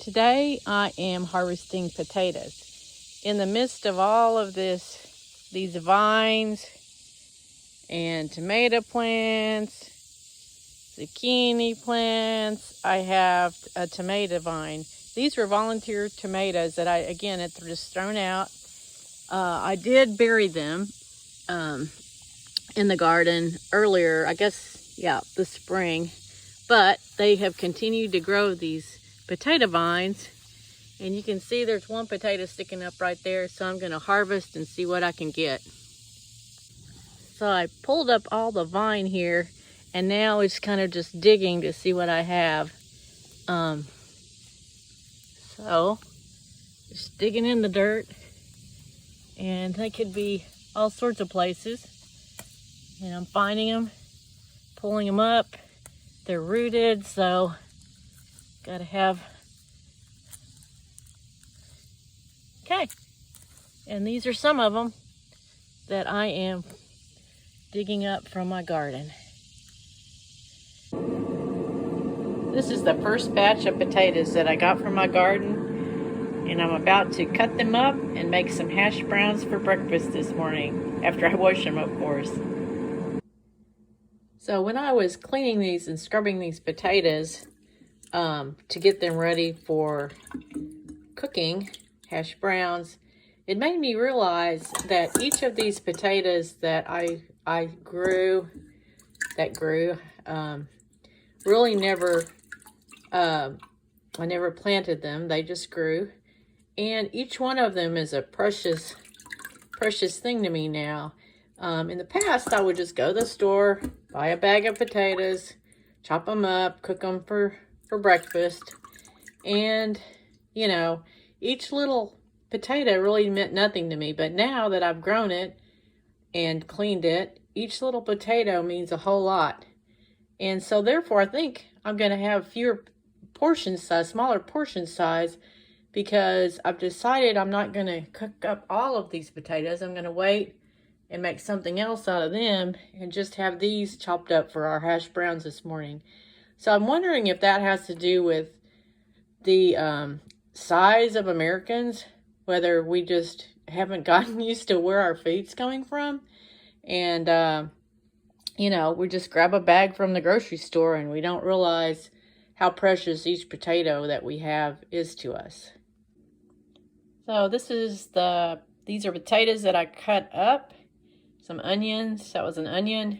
Today I am harvesting potatoes. In the midst of all of these vines and tomato plants, zucchini plants, I have a tomato vine. These were volunteer tomatoes that I had just thrown out. I did bury them in the garden earlier, I guess, this spring. But they have continued to grow these potato vines. And you can see there's one potato sticking up right there. So I'm going to harvest and see what I can get. So I pulled up all the vine here. And now it's kind of just digging to see what I have. So just digging in the dirt. And they could be all sorts of places. And I'm finding them, pulling them up. They're rooted, so gotta have. Okay, and these are some of them that I am digging up from my garden. This is the first batch of potatoes that I got from my garden, and I'm about to cut them up and make some hash browns for breakfast this morning, after I wash them, of course. So when I was cleaning these and scrubbing these potatoes to get them ready for cooking, hash browns, it made me realize that each of these potatoes that I grew, really never, I never planted them. They just grew. And each one of them is a precious thing to me now. In the past, I would just go to the store, buy a bag of potatoes, chop them up, cook them for breakfast. And, you know, each little potato really meant nothing to me. But now that I've grown it and cleaned it, each little potato means a whole lot. And so therefore, I think I'm going to have fewer portion size, smaller portion size, because I've decided I'm not going to cook up all of these potatoes. I'm going to wait and make something else out of them and just have these chopped up for our hash browns this morning. So I'm wondering if that has to do with the size of Americans, whether we just haven't gotten used to where our food's coming from. And, you know, we just grab a bag from the grocery store and we don't realize how precious each potato that we have is to us. So these are potatoes that I cut up. Some onions, that was an onion,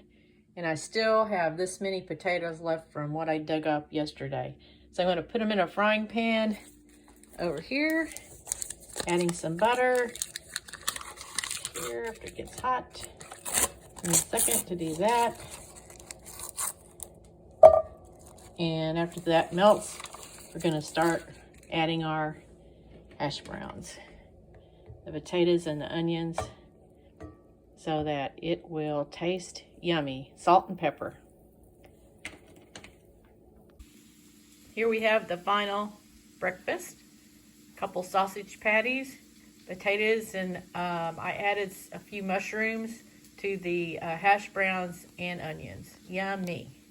and I still have this many potatoes left from what I dug up yesterday. So I'm going to put them in a frying pan over here, adding some butter here after it gets hot. In a second to do that. And after that melts, we're going to start adding our hash browns, the potatoes and the onions, so that it will taste yummy. Salt and pepper. Here we have the final breakfast. A couple sausage patties, potatoes, and I added a few mushrooms to the hash browns and onions. Yummy.